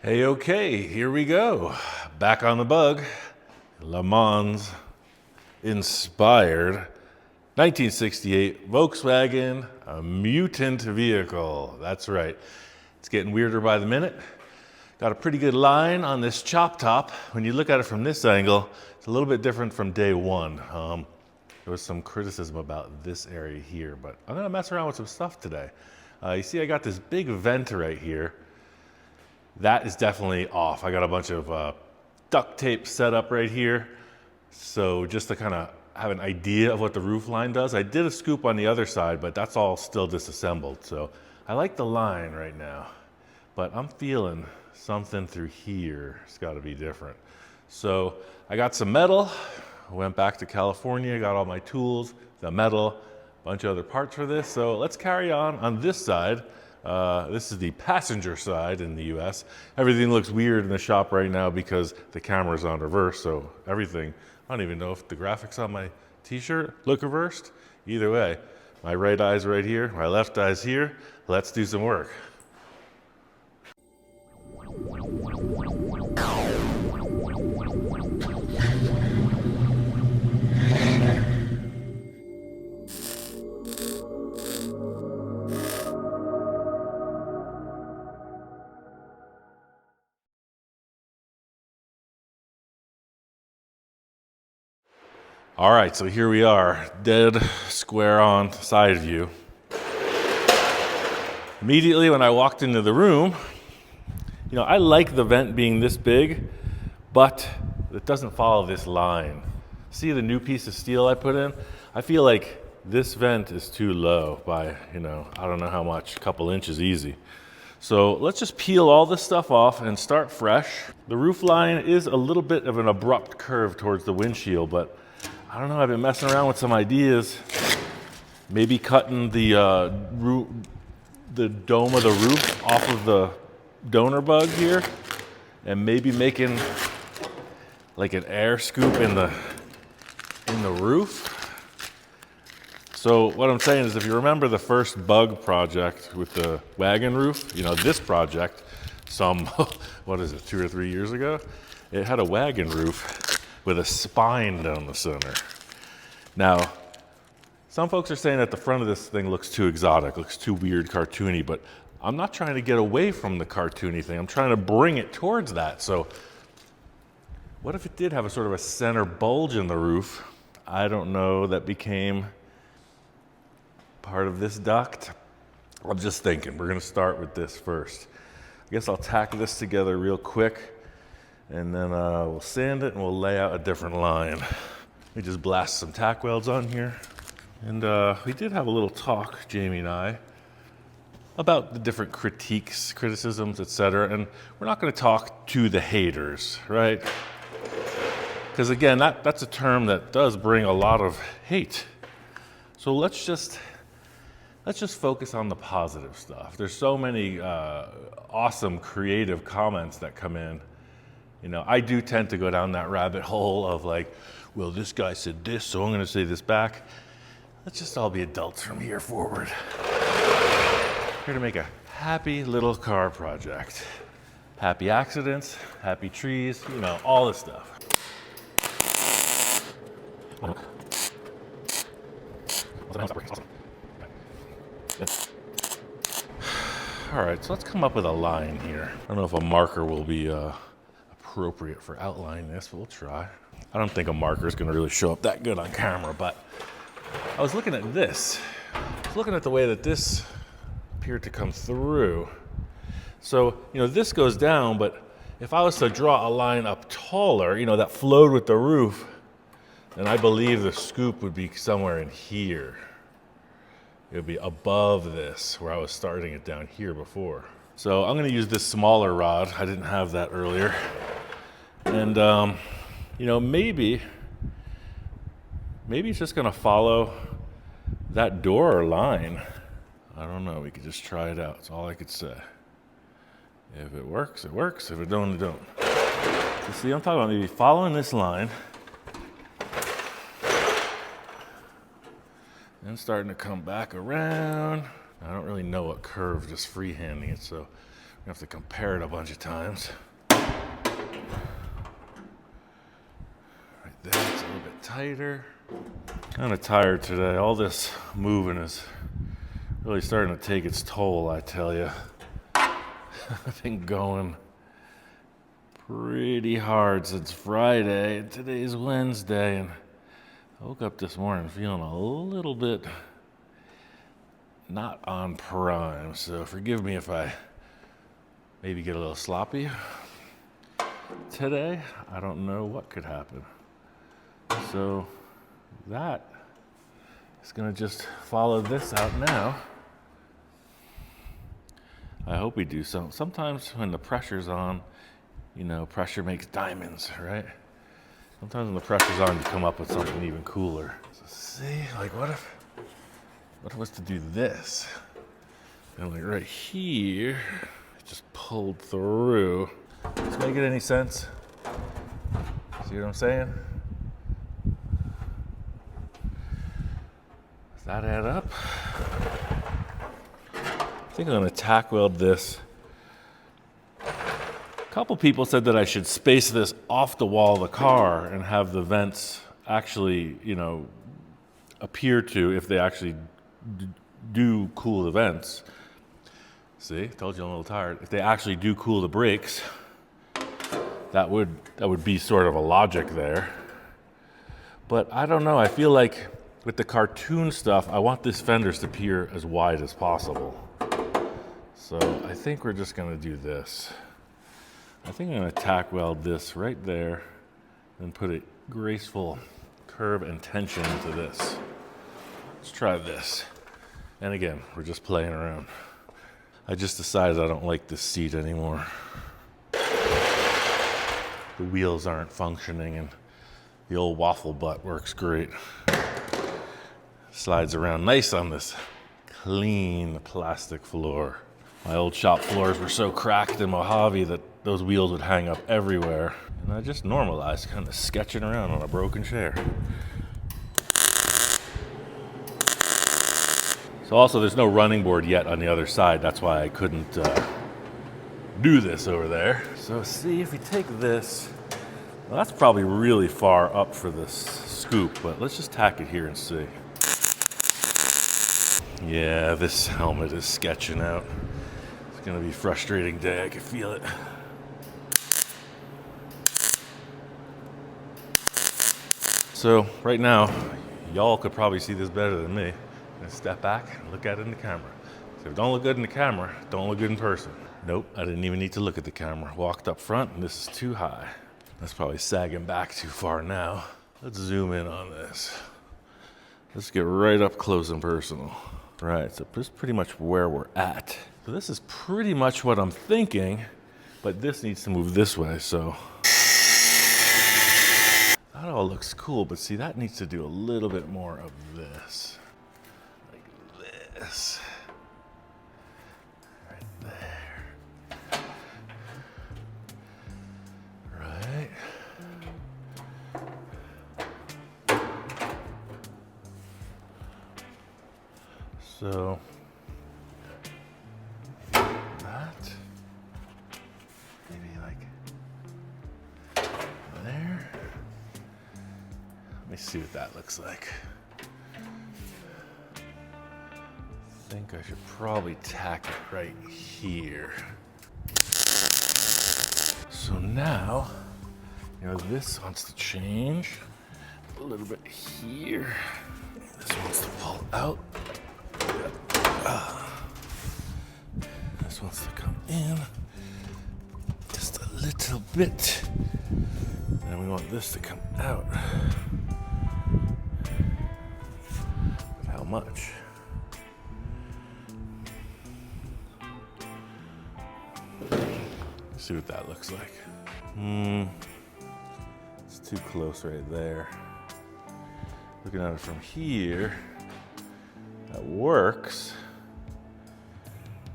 Hey, okay, here we go. Back on the bug. Le Mans inspired 1968 Volkswagen, a mutant vehicle. That's right. It's getting weirder by the minute. Got a pretty good line on this chop top. When you look at it from this angle, it's a little bit different from day one. There was some criticism about this area here, but I'm gonna mess around with some stuff today. You see I got this big vent right here. That is definitely off. I got a bunch of duct tape set up right here. So just to kind of have an idea of what the roof line does. I did a scoop on the other side, but that's all still disassembled. So I like the line right now, but I'm feeling something through here. It's got to be different. So I got some metal. I went back to California, got all my tools, the metal, a bunch of other parts for this. So let's carry on this side. This is the passenger side in the US. Everything looks weird in the shop right now because the camera's on reverse, so everything, I don't even know if the graphics on my t-shirt look reversed. Either way, my right eye's right here, my left eye's here. Let's do some work. All right, so here we are, dead square on side view. Immediately when I walked into the room, I like the vent being this big, but it doesn't follow this line. See the new piece of steel I put in? I feel like this vent is too low by, I don't know how much, a couple inches easy. So let's just peel all this stuff off and start fresh. The roof line is a little bit of an abrupt curve towards the windshield, but I don't know, I've been messing around with some ideas. Maybe cutting the dome of the roof off of the donor bug here, and maybe making like an air scoop in the roof. So what I'm saying is, if you remember the first bug project with the wagon roof, this project, what is it, 2 or 3 years ago, it had a wagon roof with a spine down the center. Now, some folks are saying that the front of this thing looks too exotic, looks too weird, cartoony, but I'm not trying to get away from the cartoony thing. I'm trying to bring it towards that. So what if it did have a sort of a center bulge in the roof? I don't know, that became part of this duct. I'm just thinking, we're gonna start with this first. I guess I'll tack this together real quick, and then we'll sand it and we'll lay out a different line. We just blast some tack welds on here. And we did have a little talk, Jamie and I, about the different critiques, criticisms, etc. And we're not gonna talk to the haters, right? Because again, that's a term that does bring a lot of hate. So let's just focus on the positive stuff. There's so many awesome creative comments that come in. I do tend to go down that rabbit hole of like, well, this guy said this, so I'm gonna say this back. Let's just all be adults from here forward. Here to make a happy little car project. Happy accidents, happy trees, all this stuff. All right, so let's come up with a line here. I don't know if a marker will be appropriate for outlining this, but we'll try. I don't think a marker is gonna really show up that good on camera, but I was looking at this. I was looking at the way that this appeared to come through. So, this goes down, but if I was to draw a line up taller, that flowed with the roof, then I believe the scoop would be somewhere in here. It would be above this, where I was starting it down here before. So I'm gonna use this smaller rod. I didn't have that earlier. And maybe it's just gonna follow that door line. I don't know, we could just try it out. That's all I could say. If it works, it works. If it don't, it don't. You see, I'm talking about maybe following this line and starting to come back around. I don't really know what curve, just freehanding it, so have to compare it a bunch of times. Right there, it's a little bit tighter. Kind of tired today. All this moving is really starting to take its toll, I tell you. I've been going pretty hard since Friday, and today's Wednesday, and I woke up this morning feeling a little bit not on prime, so forgive me if I maybe get a little sloppy today. I don't know what could happen. So that is gonna just follow this out now. I hope we do some. Sometimes when the pressure's on, you know, pressure makes diamonds, right? Sometimes when the pressure's on, you come up with something even cooler. So see, like what if it was to do this? And like right here, it just pulled through. Does that make any sense? See what I'm saying? Does that add up? I think I'm gonna tack weld this. A couple people said that I should space this off the wall of the car and have the vents actually, you know, appear to, if they actually do cool the vents. See, told you I'm a little tired. If they actually do cool the brakes, that would be sort of a logic there. But I don't know, I feel like with the cartoon stuff, I want this fenders to appear as wide as possible. So I think we're just gonna do this. I think I'm gonna tack weld this right there and put a graceful curve and tension into this. Let's try this. And again, we're just playing around. I just decided I don't like this seat anymore. The wheels aren't functioning and the old waffle butt works great. Slides around nice on this clean plastic floor. My old shop floors were so cracked in Mojave that those wheels would hang up everywhere. And I just normalized kind of sketching around on a broken chair. So also there's no running board yet on the other side. That's why I couldn't do this over there. So see if we take this, well, that's probably really far up for this scoop, but let's just tack it here and see. Yeah, this helmet is sketching out. It's gonna be a frustrating day, I can feel it. So right now, y'all could probably see this better than me. I'm gonna step back and look at it in the camera. So if it don't look good in the camera, don't look good in person. Nope, I didn't even need to look at the camera. Walked up front and this is too high. That's probably sagging back too far now. Let's zoom in on this. Let's get right up close and personal. Right, so this is pretty much where we're at. So this is pretty much what I'm thinking, but this needs to move this way, so. That all looks cool, but see, that needs to do a little bit more of this. Like this. Right there. Right. So that maybe like there. Let me see what that looks like. I think I should probably tack it right here. So now, you know, this wants to change a little bit here. This wants to pull out. This wants to come in just a little bit. And we want this to come out. But how much? See what that looks like. It's too close right there. Looking at it from here, that works,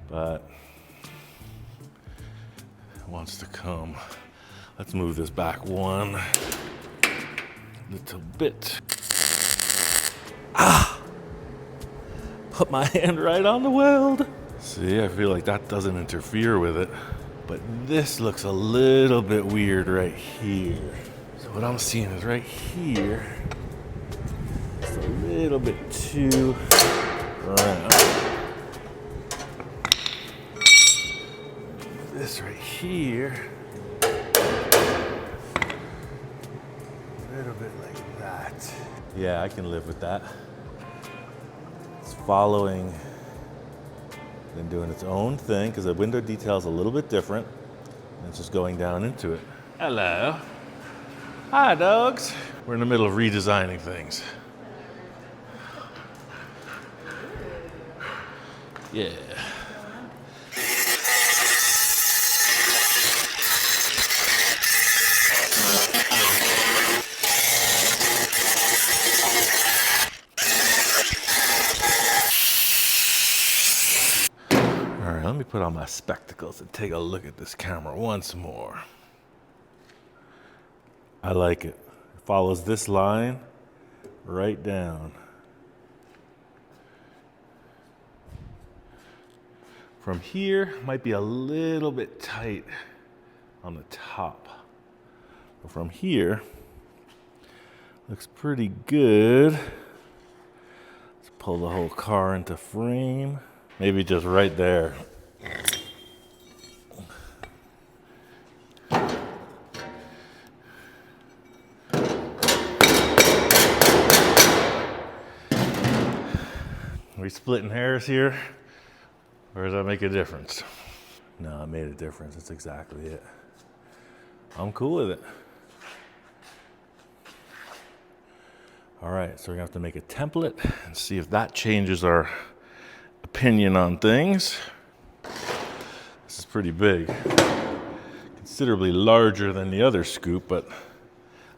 but it wants to come. Let's move this back one little bit. Put my hand right on the weld. See, I feel like that doesn't interfere with it. But this looks a little bit weird right here. So what I'm seeing is right here, it's a little bit too round. This right here, a little bit like that. Yeah, I can live with that. It's following and doing its own thing because the window detail is a little bit different. And it's just going down into it. Hello. Hi, dogs. We're in the middle of redesigning things. Yeah. All right, let me put on my spectacles and take a look at this camera once more. I like it. It follows this line right down. From here, might be a little bit tight on the top. But from here, looks pretty good. Let's pull the whole car into frame. Maybe just right there. Are we splitting hairs here? Or does that make a difference? No, it made a difference. That's exactly it. I'm cool with it. All right, so we're gonna have to make a template and see if that changes our opinion on things. This is pretty big. Considerably larger than the other scoop, but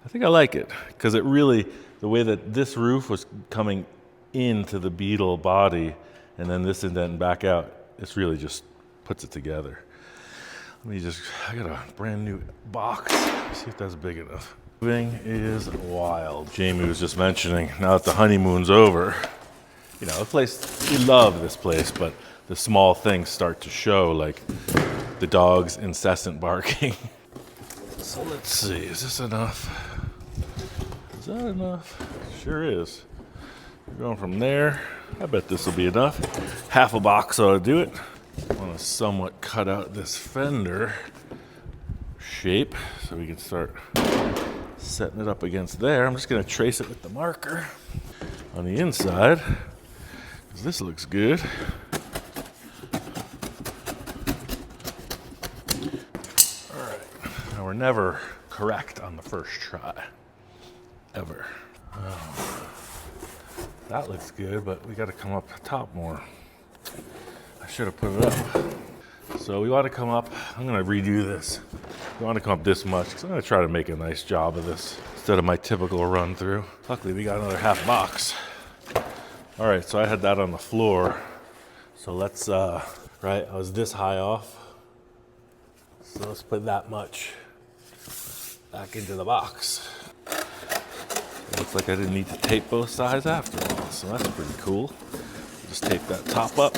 I think I like it because it really, the way that this roof was coming into the Beetle body and then this indent back out, this really just puts it together. I got a brand new box. See if that's big enough. Moving is wild. Jamie was just mentioning, now that the honeymoon's over, you know, the place, we love this place, but the small things start to show, like the dog's incessant barking. So let's see, is this enough? Is that enough? Sure is. We're going from there. I bet this will be enough. Half a box ought to do it. I want to somewhat cut out this fender shape so we can start setting it up against there. I'm just going to trace it with the marker on the inside because this looks good. All right. Now we're never correct on the first try. Ever. Oh. That looks good, but we got to come up top more. I should have put it up. So we want to come up, I'm going to redo this. We want to come up this much because I'm going to try to make a nice job of this instead of my typical run through. Luckily, we got another half box. All right, so I had that on the floor. So let's, right, I was this high off. So let's put that much back into the box. Looks like I didn't need to tape both sides after all, so that's pretty cool. Just tape that top up.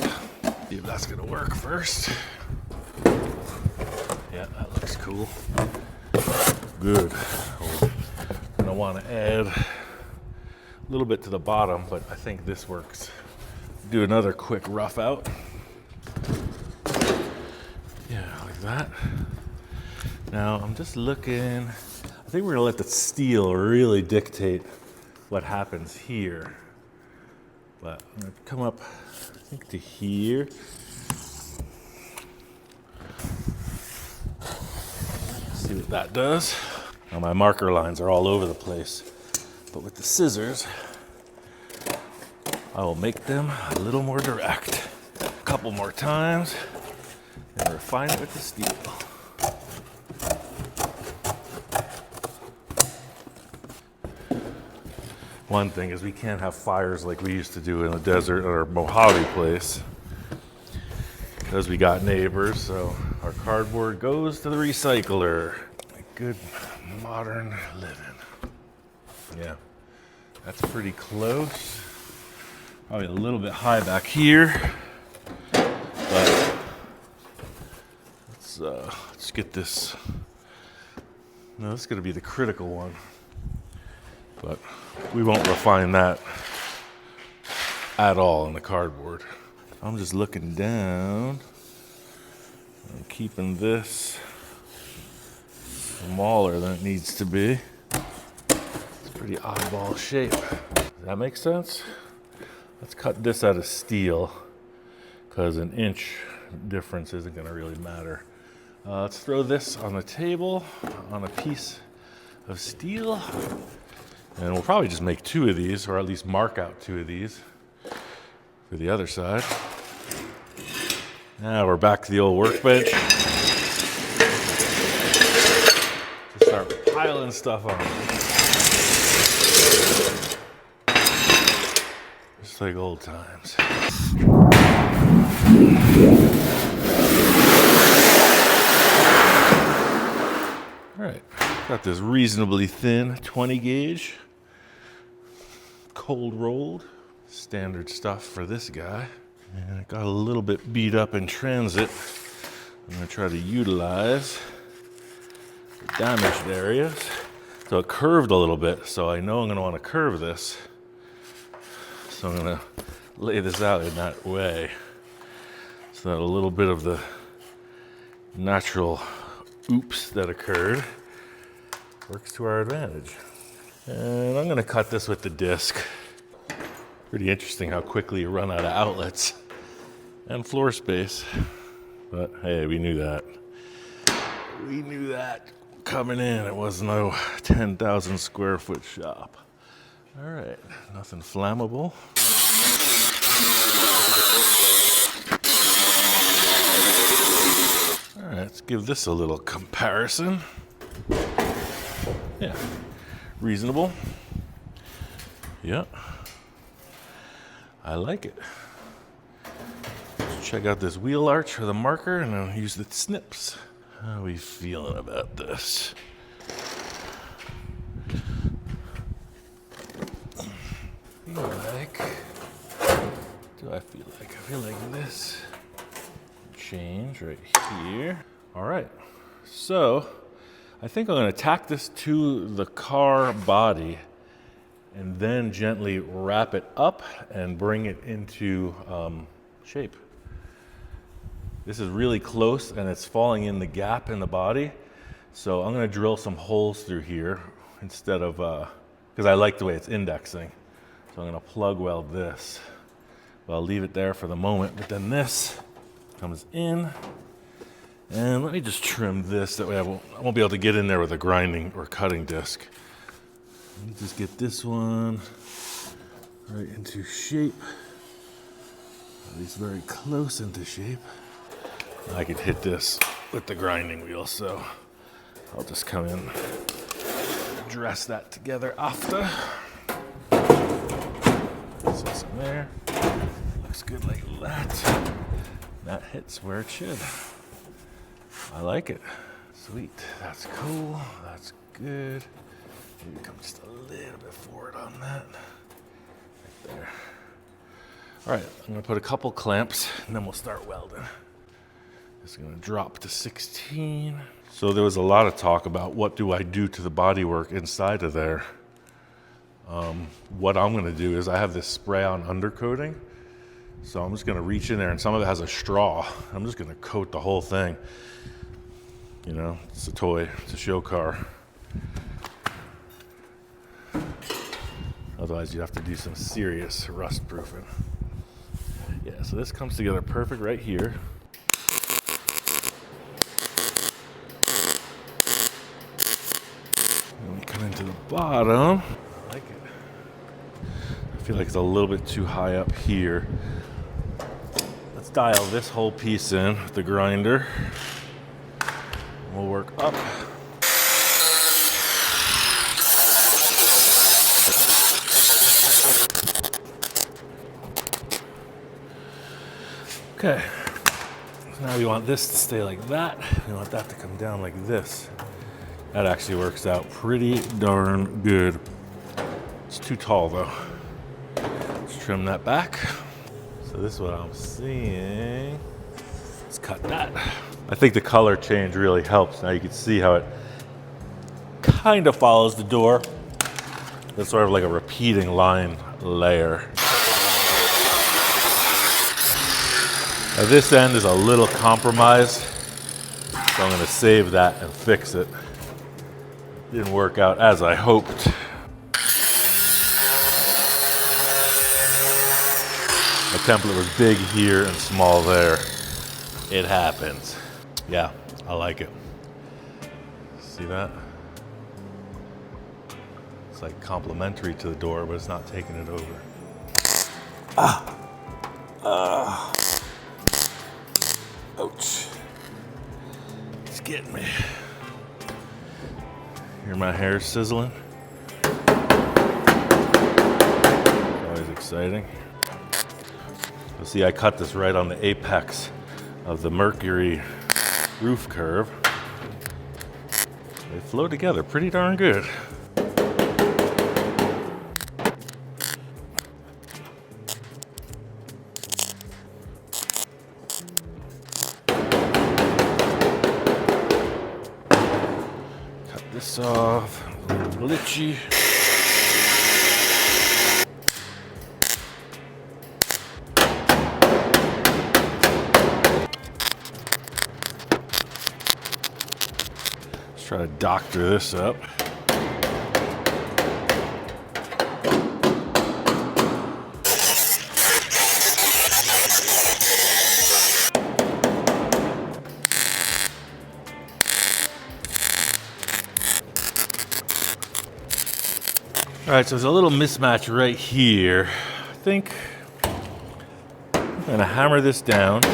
See if that's gonna work first. Yeah, that looks cool. Good. We're gonna want to add a little bit to the bottom, but I think this works. Do another quick rough out. Yeah, like that. Now I'm just looking. I think we're gonna let the steel really dictate what happens here. But I'm gonna come up, I think, to here. See what that does. Now my marker lines are all over the place, but with the scissors, I will make them a little more direct. A couple more times, and refine it with the steel. One thing is we can't have fires like we used to do in the desert at our Mojave place because we got neighbors, so our cardboard goes to the recycler. A good modern living. Yeah, that's pretty close. Probably a little bit high back here, but Let's get this. No, this is gonna be the critical one, but we won't refine that at all in the cardboard. I'm just looking down. I'm keeping this smaller than it needs to be. It's a pretty oddball shape. Does that make sense? Let's cut this out of steel because an inch difference isn't going to really matter. Let's throw this on the table on a piece of steel, and we'll probably just make 2 of these, or at least mark out 2 of these for the other side. Now we're back to the old workbench. Just start piling stuff on. Just like old times. All right, got this reasonably thin 20 gauge, cold rolled, standard stuff for this guy. And it got a little bit beat up in transit. I'm gonna try to utilize the damaged areas. So it curved a little bit, so I know I'm gonna wanna curve this. So I'm gonna lay this out in that way, so that a little bit of the natural oops that occurred works to our advantage. And I'm gonna cut this with the disc. Pretty interesting how quickly you run out of outlets and floor space. But hey, we knew that. We knew that coming in. It was no 10,000 square foot shop. All right, nothing flammable. All right, let's give this a little comparison. Yeah, reasonable. Yeah. I like it. Let's check out this wheel arch with a marker and I'll use the snips. How are we feeling about this? Do I feel like? I feel like this. Change right here. All right. So I think I'm going to tack this to the car body and then gently wrap it up and bring it into shape. This is really close and it's falling in the gap in the body. So I'm gonna drill some holes through here instead of, because I like the way it's indexing. So I'm gonna plug weld this. Well, I'll leave it there for the moment, but then this comes in. And let me just trim this, that way I won't be able to get in there with a grinding or cutting disc. Let me just get this one right into shape, at least very close into shape. I could hit this with the grinding wheel, so I'll just come in, dress that together after. So some there, looks good like that. That hits where it should. I like it. Sweet, that's cool, that's good. Maybe come just a little bit forward on that. Right there. All right, I'm gonna put a couple clamps and then we'll start welding. Just gonna drop to 16. So there was a lot of talk about what do I do to the bodywork inside of there. What I'm gonna do is I have this spray on undercoating. So I'm just gonna reach in there, and some of it has a straw. I'm just gonna coat the whole thing. You know, it's a toy, it's a show car. Otherwise, you have to do some serious rust proofing. Yeah, so this comes together perfect right here. And we come into the bottom. I like it. I feel like it's a little bit too high up here. Let's dial this whole piece in with the grinder. We'll work up. Okay, so now we want this to stay like that. We want that to come down like this. That actually works out pretty darn good. It's too tall though. Let's trim that back. So this is what I'm seeing. Let's cut that. I think the color change really helps. Now you can see how it kind of follows the door. It's sort of like a repeating line layer. Now this end is a little compromised, so I'm going to save that and fix it. Didn't work out as I hoped. The template was big here and small there. It happens. Yeah, I like it. See that? It's like complementary to the door, but it's not taking it over. Ouch. It's getting me. Hear my hair sizzling? Always exciting. So see, I cut this right on the apex of the Mercury roof curve. They flow together pretty darn good. This off, a little glitchy. Let's try to doctor this up. All right, so there's a little mismatch right here. I think I'm gonna hammer this down.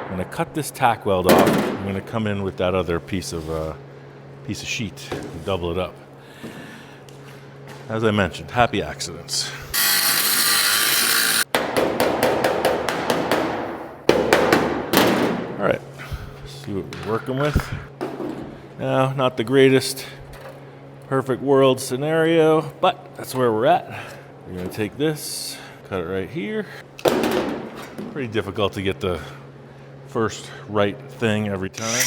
I'm gonna cut this tack weld off. I'm gonna come in with that other piece of sheet and double it up. As I mentioned, happy accidents. All right, see what we're working with. Now, not the greatest perfect world scenario, but that's where we're at. We're gonna take this, cut it right here. Pretty difficult to get the first right thing every time.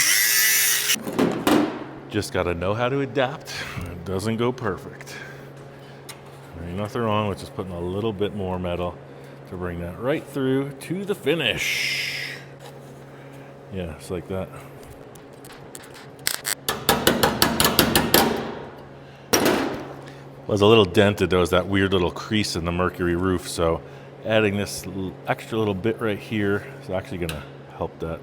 Just gotta know how to adapt. It doesn't go perfect. There ain't nothing wrong with just putting a little bit more metal to bring that right through to the finish. Yeah, it's like that. Was a little dented. There was that weird little crease in the Mercury roof, so adding this extra little bit right here is actually going to help that.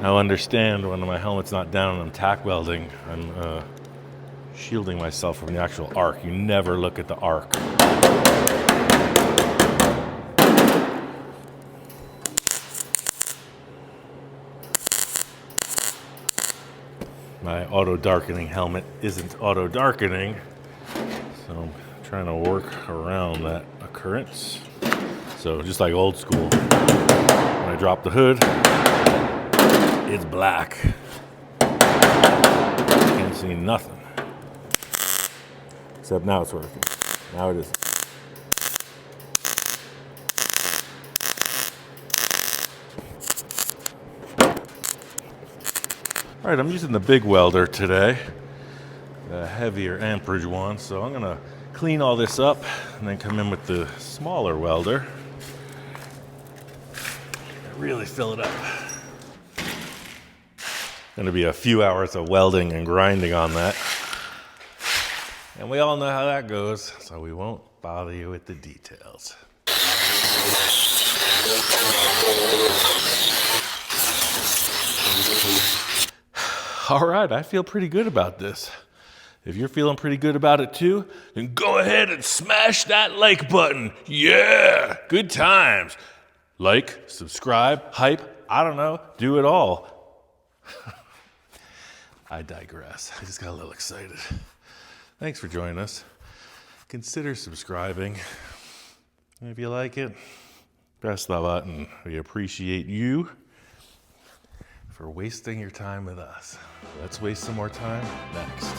Now understand, when my helmet's not down and I'm tack welding, I'm shielding myself from the actual arc. You never look at the arc. My auto darkening helmet isn't auto darkening, so I'm trying to work around that occurrence. So just like old school, when I drop the hood, it's black. Can't see nothing. Except now it's working. Now it is. All right, I'm using the big welder today, the heavier amperage one, so I'm gonna clean all this up and then come in with the smaller welder and really fill it up. Gonna be a few hours of welding and grinding on that. And we all know how that goes, so we won't bother you with the details. All right, I feel pretty good about this. If you're feeling pretty good about it too, then go ahead and smash that like button. Yeah, good times. Like, subscribe, hype, I don't know, do it all. I digress. I just got a little excited. Thanks for joining us. Consider subscribing. If you like it, press the button. We appreciate you for wasting your time with us. Let's waste some more time next.